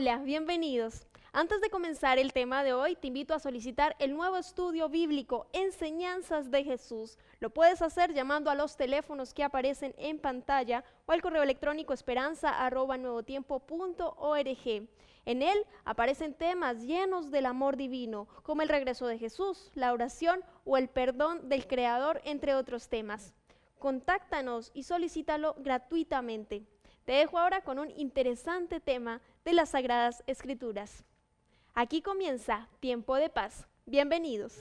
Hola, bienvenidos. Antes de comenzar el tema de hoy, te invito a solicitar el nuevo estudio bíblico Enseñanzas de Jesús. Lo puedes hacer llamando a los teléfonos que aparecen en pantalla o al correo electrónico esperanza@nuevotiempo.org. En él aparecen temas llenos del amor divino, como el regreso de Jesús, la oración o el perdón del Creador, entre otros temas. Contáctanos y solicítalo gratuitamente. Te dejo ahora con un interesante tema de las Sagradas Escrituras. Aquí comienza Tiempo de Paz. Bienvenidos.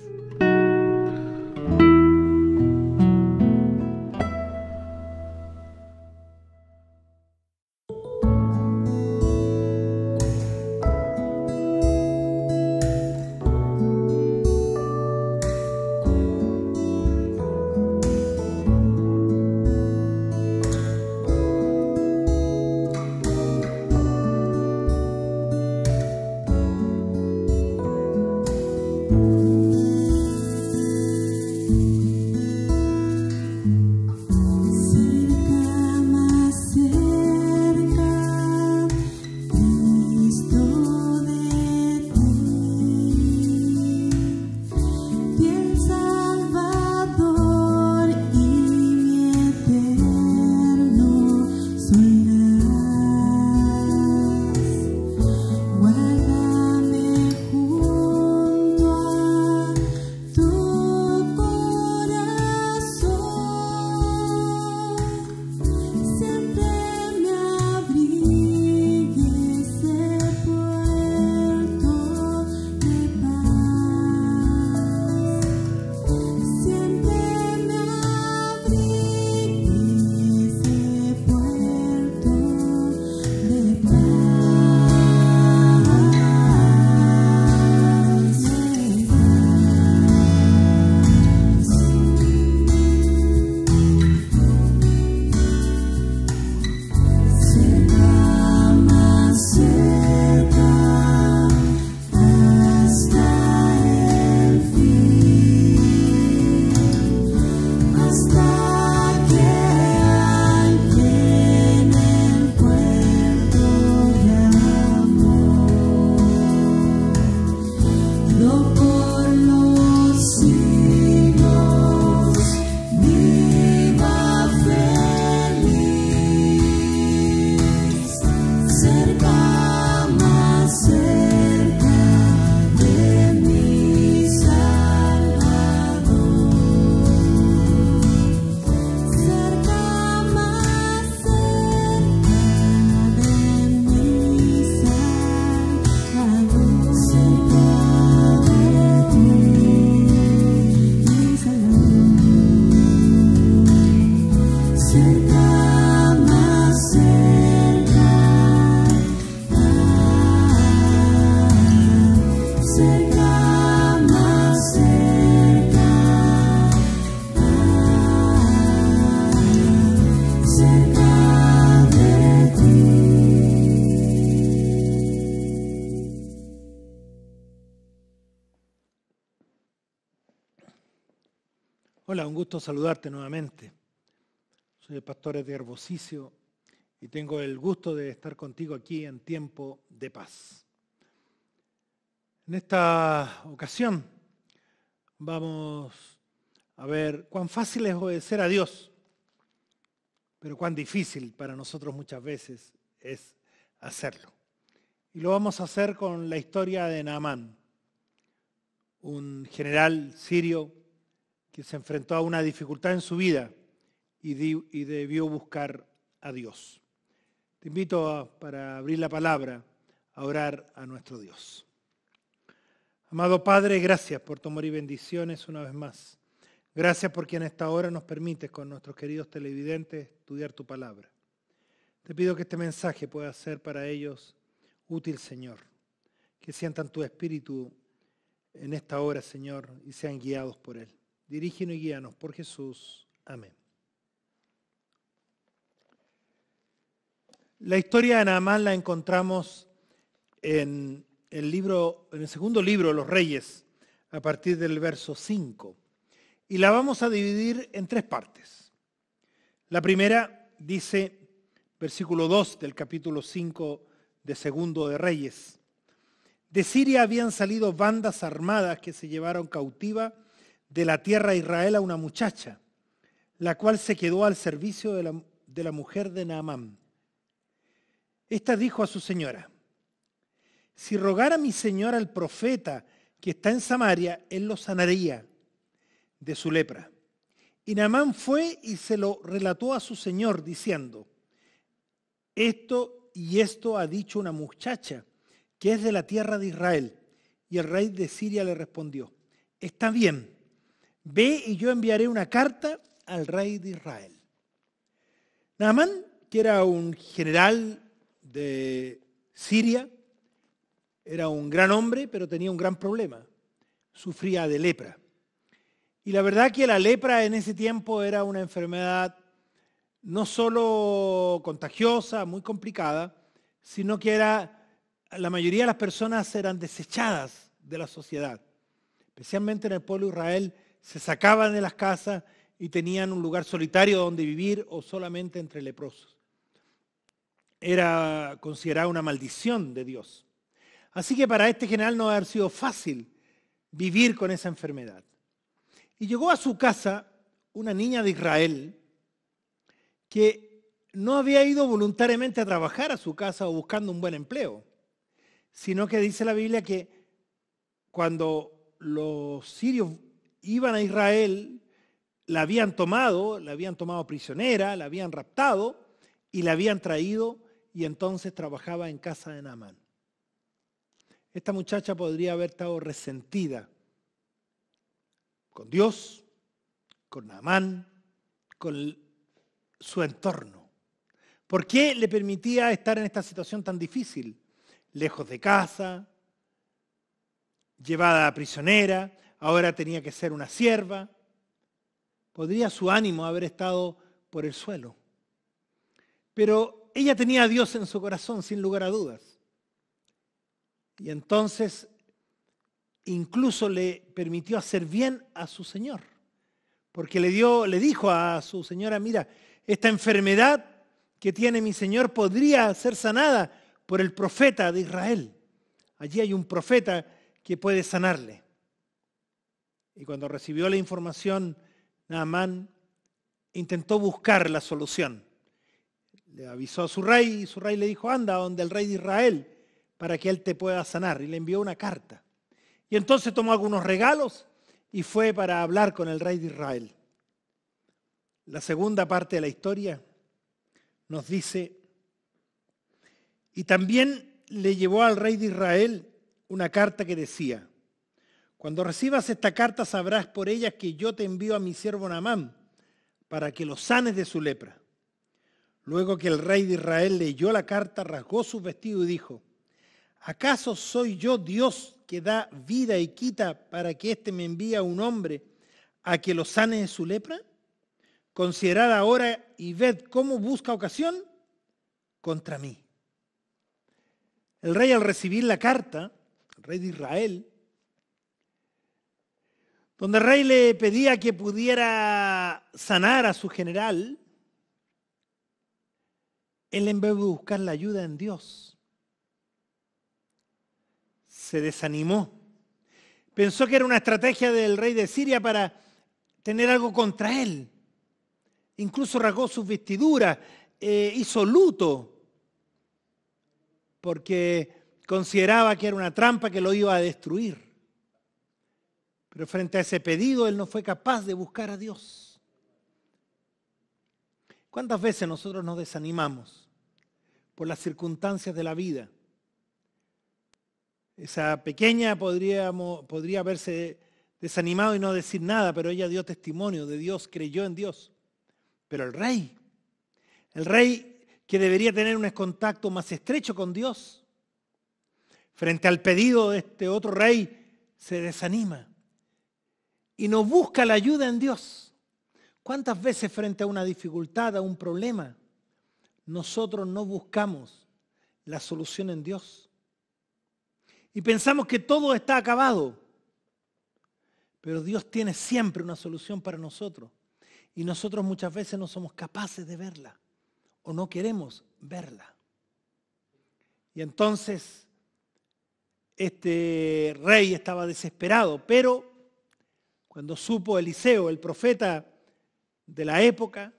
Hola, un gusto saludarte nuevamente. Soy el pastor Edgar Bosicio y tengo el gusto de estar contigo aquí en Tiempo de Paz. En esta ocasión vamos a ver cuán fácil es obedecer a Dios, pero cuán difícil para nosotros muchas veces es hacerlo. Y lo vamos a hacer con la historia de Naamán, un general sirio que se enfrentó a una dificultad en su vida y debió buscar a Dios. Te invito para abrir la palabra a orar a nuestro Dios. Amado Padre, gracias por tu amor y bendiciones una vez más. Gracias porque en esta hora nos permites con nuestros queridos televidentes estudiar tu palabra. Te pido que este mensaje pueda ser para ellos útil, Señor. Que sientan tu espíritu en esta hora, Señor, y sean guiados por él. Dirígenos y guíanos por Jesús. Amén. La historia de Naamán la encontramos en el segundo libro de los Reyes, a partir del verso 5. Y la vamos a dividir en tres partes. La primera dice, versículo 2 del capítulo 5 de Segundo de Reyes. De Siria habían salido bandas armadas que se llevaron cautiva de la tierra de Israel a una muchacha, la cual se quedó al servicio de la mujer de Naamán. Esta dijo a su señora: si rogara mi señora al profeta que está en Samaria, él lo sanaría de su lepra. Y Naamán fue y se lo relató a su señor, diciendo: esto y esto ha dicho una muchacha que es de la tierra de Israel. Y el rey de Siria le respondió: está bien, ve y yo enviaré una carta al rey de Israel. Naamán, que era un general de Siria, era un gran hombre, pero tenía un gran problema. Sufría de lepra. Y la verdad que la lepra en ese tiempo era una enfermedad no solo contagiosa, muy complicada, sino que la mayoría de las personas eran desechadas de la sociedad. Especialmente en el pueblo de Israel, se sacaban de las casas y tenían un lugar solitario donde vivir o solamente entre leprosos. Era considerada una maldición de Dios. Así que para este general no debe haber sido fácil vivir con esa enfermedad. Y llegó a su casa una niña de Israel que no había ido voluntariamente a trabajar a su casa o buscando un buen empleo, sino que dice la Biblia que cuando los sirios iban a Israel, la habían tomado prisionera, la habían raptado y la habían traído, y entonces trabajaba en casa de Naamán. Esta muchacha podría haber estado resentida con Dios, con Naamán, con su entorno. ¿Por qué le permitía estar en esta situación tan difícil? Lejos de casa, llevada prisionera, ahora tenía que ser una sierva. Podría su ánimo haber estado por el suelo. Pero ella tenía a Dios en su corazón, sin lugar a dudas. Y entonces incluso le permitió hacer bien a su Señor. Porque le dijo a su señora: mira, esta enfermedad que tiene mi Señor podría ser sanada por el profeta de Israel. Allí hay un profeta que puede sanarle. Y cuando recibió la información, Naamán intentó buscar la solución. Le avisó a su rey y su rey le dijo: anda donde el rey de Israel para que él te pueda sanar. Y le envió una carta. Y entonces tomó algunos regalos y fue para hablar con el rey de Israel. La segunda parte de la historia nos dice: y también le llevó al rey de Israel una carta que decía: cuando recibas esta carta sabrás por ella que yo te envío a mi siervo Naamán para que lo sanes de su lepra. Luego que el rey de Israel leyó la carta, rasgó sus vestidos y dijo: ¿acaso soy yo Dios que da vida y quita para que éste me envíe a un hombre a que lo sane de su lepra? Considerad ahora y ved cómo busca ocasión contra mí. El rey, al recibir la carta, el rey de Israel, donde el rey le pedía que pudiera sanar a su general, él, en vez de buscar la ayuda en Dios, se desanimó. Pensó que era una estrategia del rey de Siria para tener algo contra él. Incluso rasgó sus vestiduras, hizo luto, porque consideraba que era una trampa que lo iba a destruir. Pero frente a ese pedido, él no fue capaz de buscar a Dios. ¿Cuántas veces nosotros nos desanimamos por las circunstancias de la vida? Esa pequeña podría haberse desanimado y no decir nada, pero ella dio testimonio de Dios, creyó en Dios. Pero el rey que debería tener un contacto más estrecho con Dios, frente al pedido de este otro rey, se desanima y no busca la ayuda en Dios. ¿Cuántas veces frente a una dificultad, a un problema, nosotros no buscamos la solución en Dios? Y pensamos que todo está acabado, pero Dios tiene siempre una solución para nosotros. Y nosotros muchas veces no somos capaces de verla o no queremos verla. Y entonces este rey estaba desesperado, pero cuando supo Eliseo, el profeta de la época,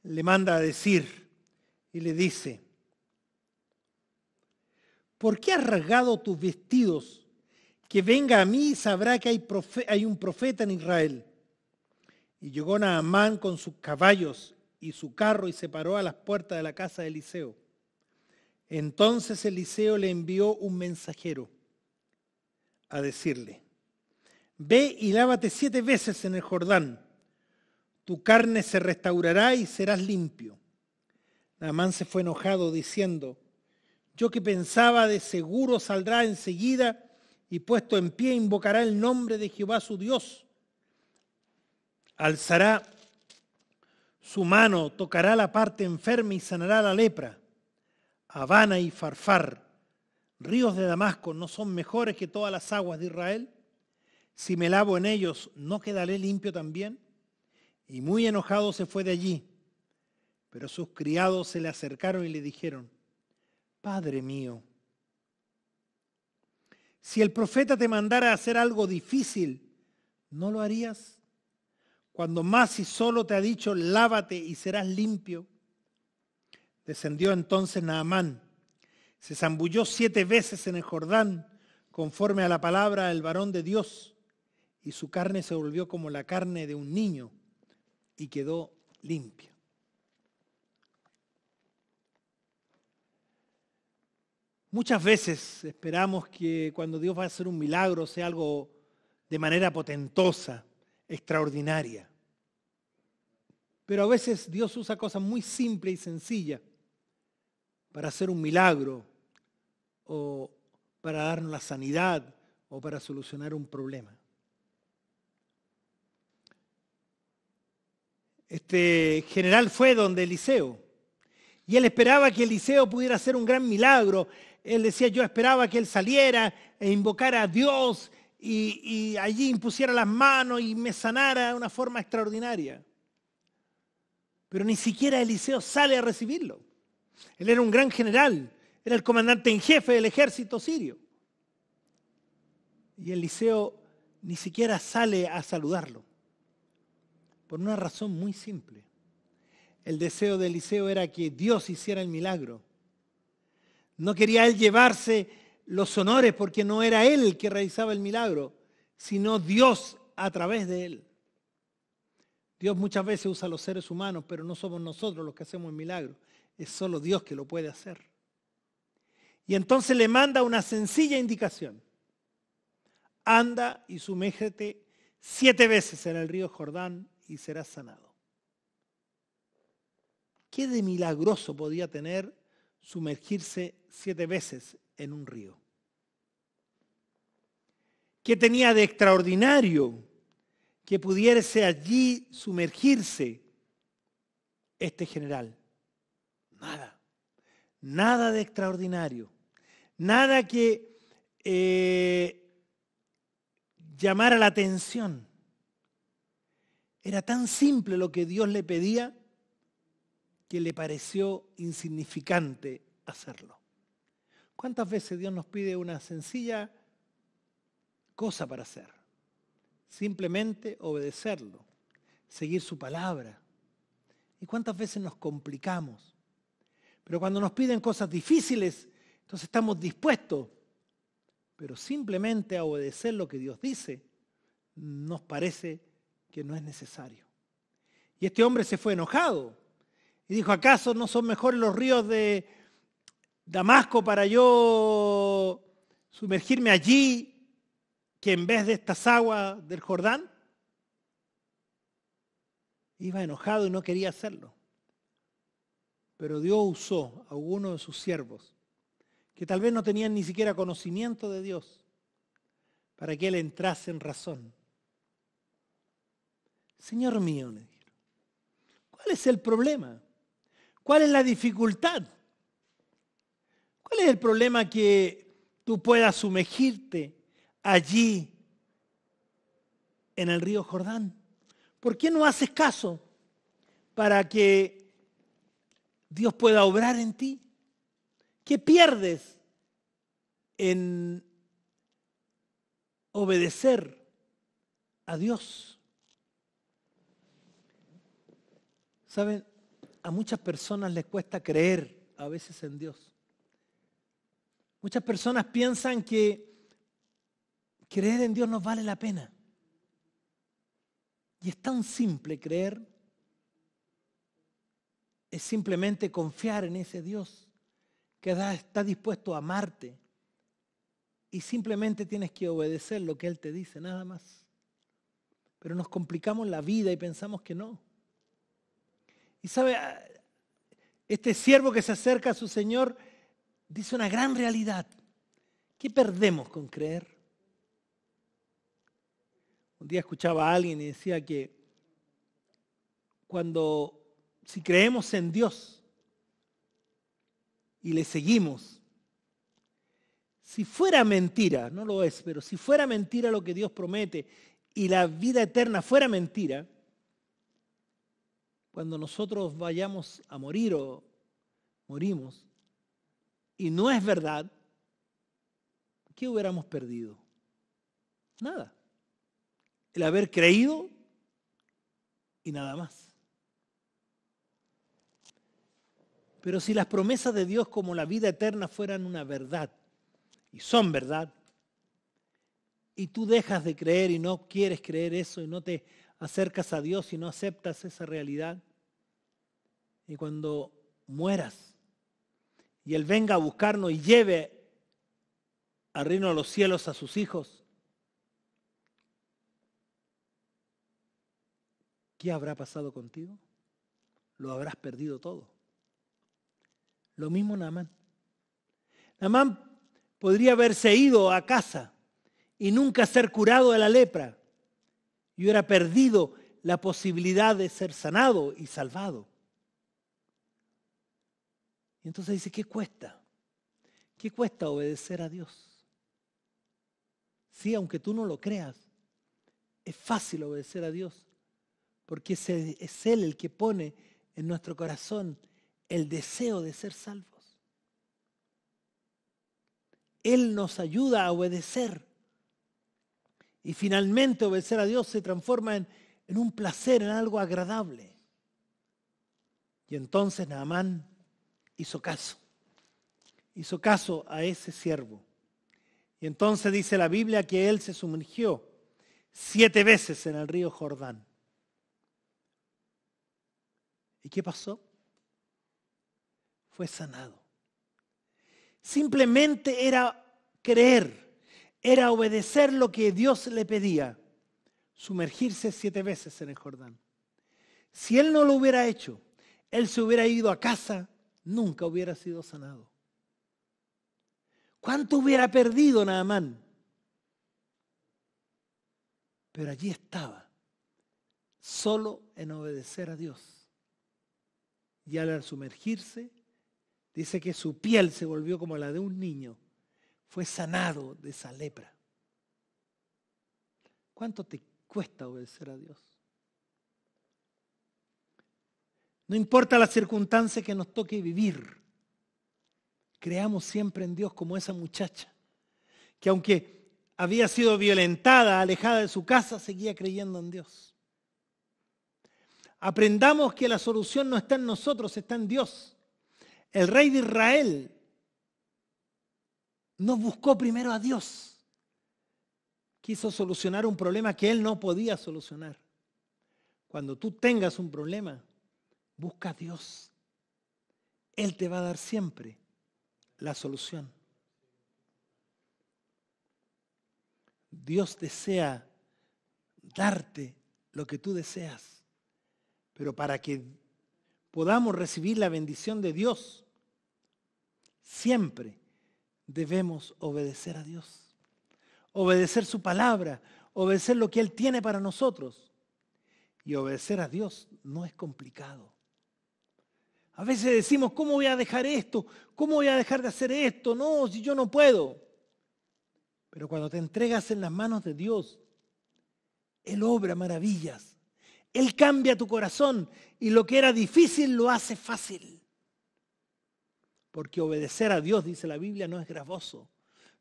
le manda a decir y le dice: ¿por qué has rasgado tus vestidos? Que venga a mí y sabrá que hay un profeta en Israel. Y llegó Naamán con sus caballos y su carro y se paró a las puertas de la casa de Eliseo. Entonces Eliseo le envió un mensajero a decirle: ve y lávate 7 veces en el Jordán. Tu carne se restaurará y serás limpio. Naamán se fue enojado diciendo: yo que pensaba de seguro saldrá enseguida y puesto en pie invocará el nombre de Jehová su Dios. Alzará su mano, tocará la parte enferma y sanará la lepra. Habana y Farfar, ríos de Damasco, ¿no son mejores que todas las aguas de Israel? Si me lavo en ellos, ¿no quedaré limpio también? Y muy enojado se fue de allí. Pero sus criados se le acercaron y le dijeron: Padre mío, si el profeta te mandara a hacer algo difícil, ¿no lo harías? Cuando más si solo te ha dicho: lávate y serás limpio. Descendió entonces Naamán, se zambulló 7 veces en el Jordán, conforme a la palabra del varón de Dios, y su carne se volvió como la carne de un niño, y quedó limpia. Muchas veces esperamos que cuando Dios va a hacer un milagro sea algo de manera potentosa, extraordinaria. Pero a veces Dios usa cosas muy simples y sencillas para hacer un milagro, o para darnos la sanidad, o para solucionar un problema. Este general fue donde Eliseo, y él esperaba que Eliseo pudiera hacer un gran milagro. Él decía: yo esperaba que él saliera e invocara a Dios y allí impusiera las manos y me sanara de una forma extraordinaria. Pero ni siquiera Eliseo sale a recibirlo. Él era un gran general, era el comandante en jefe del ejército sirio. Y Eliseo ni siquiera sale a saludarlo, por una razón muy simple. El deseo de Eliseo era que Dios hiciera el milagro. No quería él llevarse los honores porque no era él el que realizaba el milagro, sino Dios a través de él. Dios muchas veces usa a los seres humanos, pero no somos nosotros los que hacemos el milagro. Es solo Dios que lo puede hacer. Y entonces le manda una sencilla indicación: anda y sumérgete 7 veces en el río Jordán y serás sanado. ¿Qué de milagroso podía tener sumergirse 7 veces en un río? ¿Qué tenía de extraordinario que pudiese allí sumergirse este general? Nada. Nada de extraordinario. Nada que llamara la atención. Era tan simple lo que Dios le pedía que le pareció insignificante hacerlo. ¿Cuántas veces Dios nos pide una sencilla cosa para hacer? Simplemente obedecerlo, seguir su palabra. ¿Y cuántas veces nos complicamos? Pero cuando nos piden cosas difíciles, entonces estamos dispuestos. Pero simplemente a obedecer lo que Dios dice, nos parece que no es necesario. Y este hombre se fue enojado y dijo: ¿acaso no son mejores los ríos de Damasco para yo sumergirme allí que en vez de estas aguas del Jordán? Iba enojado y no quería hacerlo. Pero Dios usó a uno de sus siervos, que tal vez no tenían ni siquiera conocimiento de Dios, para que él entrase en razón. Señor mío, le dijeron, ¿cuál es el problema? ¿Cuál es la dificultad? ¿Cuál es el problema que tú puedas sumergirte allí en el río Jordán? ¿Por qué no haces caso para que Dios pueda obrar en ti? ¿Qué pierdes en obedecer a Dios? ¿Saben? A muchas personas les cuesta creer a veces en Dios. Muchas personas piensan que creer en Dios no vale la pena. Y es tan simple creer. Es simplemente confiar en ese Dios que está dispuesto a amarte. Y simplemente tienes que obedecer lo que Él te dice, nada más. Pero nos complicamos la vida y pensamos que no. Y sabe, este siervo que se acerca a su Señor dice una gran realidad. ¿Qué perdemos con creer? Un día escuchaba a alguien y decía que si creemos en Dios y le seguimos, si fuera mentira, no lo es, pero si fuera mentira lo que Dios promete y la vida eterna fuera mentira, cuando nosotros vayamos a morir o morimos y no es verdad, ¿qué hubiéramos perdido? Nada. El haber creído y nada más. Pero si las promesas de Dios como la vida eterna fueran una verdad, y son verdad, y tú dejas de creer y no quieres creer eso y no te acercas a Dios y no aceptas esa realidad, y cuando mueras y Él venga a buscarnos y lleve al reino de los cielos a sus hijos, ¿qué habrá pasado contigo? Lo habrás perdido todo. Lo mismo Naamán. Naamán podría haberse ido a casa y nunca ser curado de la lepra y hubiera perdido la posibilidad de ser sanado y salvado. Y entonces dice, ¿qué cuesta? ¿Qué cuesta obedecer a Dios? Sí, aunque tú no lo creas, es fácil obedecer a Dios, porque es Él el que pone en nuestro corazón el deseo de ser salvos. Él nos ayuda a obedecer. Y finalmente obedecer a Dios se transforma en un placer, en algo agradable. Y entonces Naamán hizo caso. Hizo caso a ese siervo. Y entonces dice la Biblia que él se sumergió 7 veces en el río Jordán. ¿Y qué pasó? Fue sanado. Simplemente era creer, era obedecer lo que Dios le pedía, sumergirse 7 veces en el Jordán. Si él no lo hubiera hecho, él se hubiera ido a casa, nunca hubiera sido sanado. ¿Cuánto hubiera perdido Naamán? Pero allí estaba, solo en obedecer a Dios. Y al sumergirse, dice que su piel se volvió como la de un niño. Fue sanado de esa lepra. ¿Cuánto te cuesta obedecer a Dios? No importa la circunstancia que nos toque vivir, creamos siempre en Dios como esa muchacha, que aunque había sido violentada, alejada de su casa, seguía creyendo en Dios. Aprendamos que la solución no está en nosotros, está en Dios. El rey de Israel no buscó primero a Dios. Quiso solucionar un problema que él no podía solucionar. Cuando tú tengas un problema, busca a Dios. Él te va a dar siempre la solución. Dios desea darte lo que tú deseas, pero para que podamos recibir la bendición de Dios, siempre debemos obedecer a Dios, obedecer su palabra, obedecer lo que Él tiene para nosotros. Y obedecer a Dios no es complicado. A veces decimos, ¿cómo voy a dejar esto? ¿Cómo voy a dejar de hacer esto? No, si yo no puedo. Pero cuando te entregas en las manos de Dios, Él obra maravillas. Él cambia tu corazón y lo que era difícil lo hace fácil. porque obedecer a Dios, dice la Biblia, no es gravoso,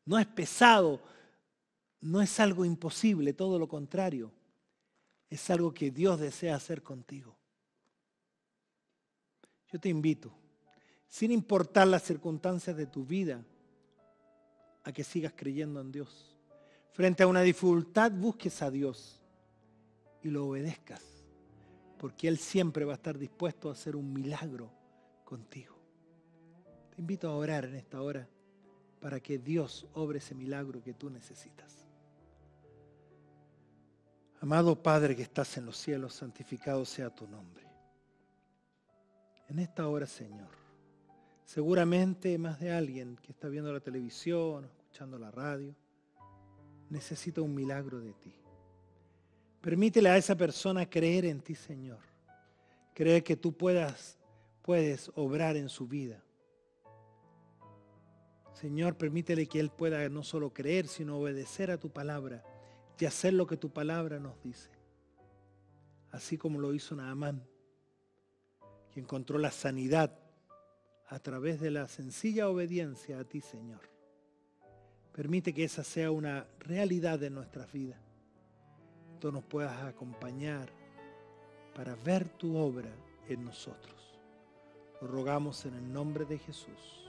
no es pesado, no es algo imposible, todo lo contrario. Es algo que Dios desea hacer contigo. Yo te invito, sin importar las circunstancias de tu vida, a que sigas creyendo en Dios. Frente a una dificultad, busques a Dios y lo obedezcas, porque Él siempre va a estar dispuesto a hacer un milagro contigo. Te invito a orar en esta hora para que Dios obre ese milagro que tú necesitas. Amado Padre que estás en los cielos, santificado sea tu nombre. En esta hora, Señor, seguramente más de alguien que está viendo la televisión, escuchando la radio, necesita un milagro de ti. Permítele a esa persona creer en ti, Señor. Creer que tú puedes obrar en su vida. Señor, permítele que él pueda no solo creer, sino obedecer a tu palabra y hacer lo que tu palabra nos dice. Así como lo hizo Naamán, que encontró la sanidad a través de la sencilla obediencia a ti, Señor. Permite que esa sea una realidad en nuestras vidas. Tú nos puedas acompañar para ver tu obra en nosotros. Lo rogamos en el nombre de Jesús.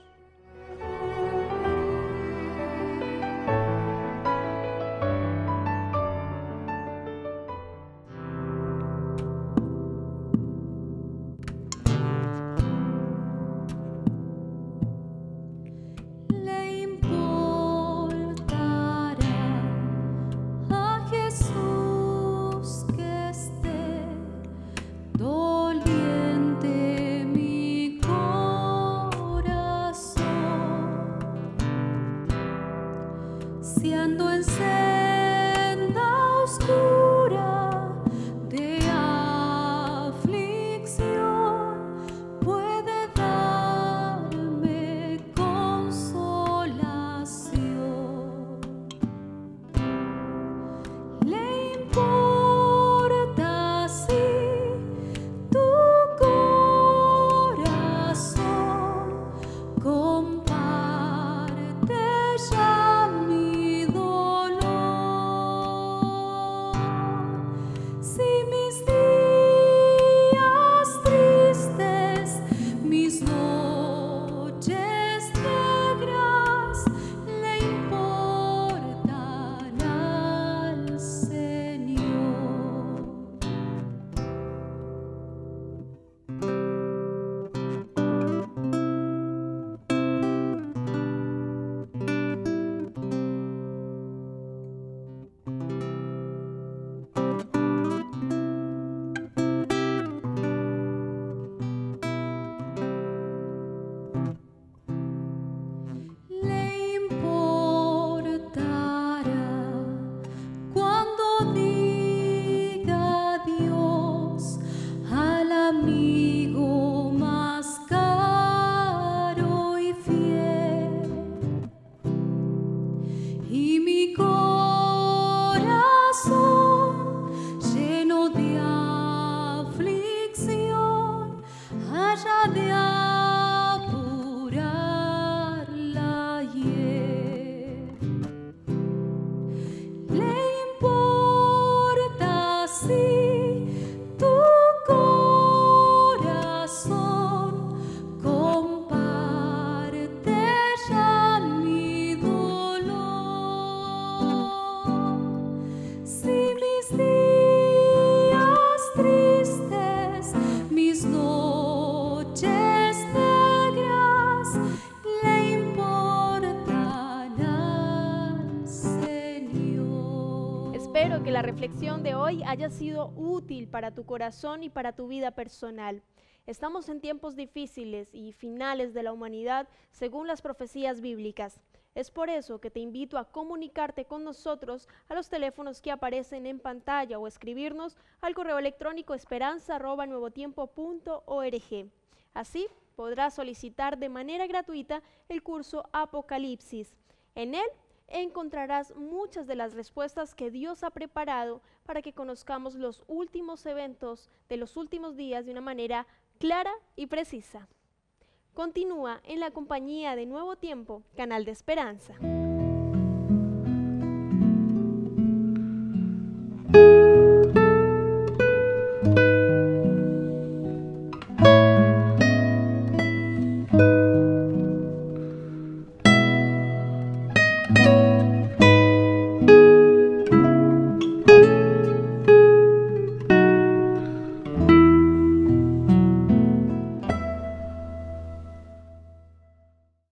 Espero que la reflexión de hoy haya sido útil para tu corazón y para tu vida personal. Estamos en tiempos difíciles y finales de la humanidad según las profecías bíblicas. Es por eso que te invito a comunicarte con nosotros a los teléfonos que aparecen en pantalla o escribirnos al correo electrónico esperanza@nuevotiempo.org. Así podrás solicitar de manera gratuita el curso Apocalipsis. En él encontrarás muchas de las respuestas que Dios ha preparado para que conozcamos los últimos eventos de los últimos días de una manera clara y precisa. Continúa en la compañía de Nuevo Tiempo, Canal de Esperanza.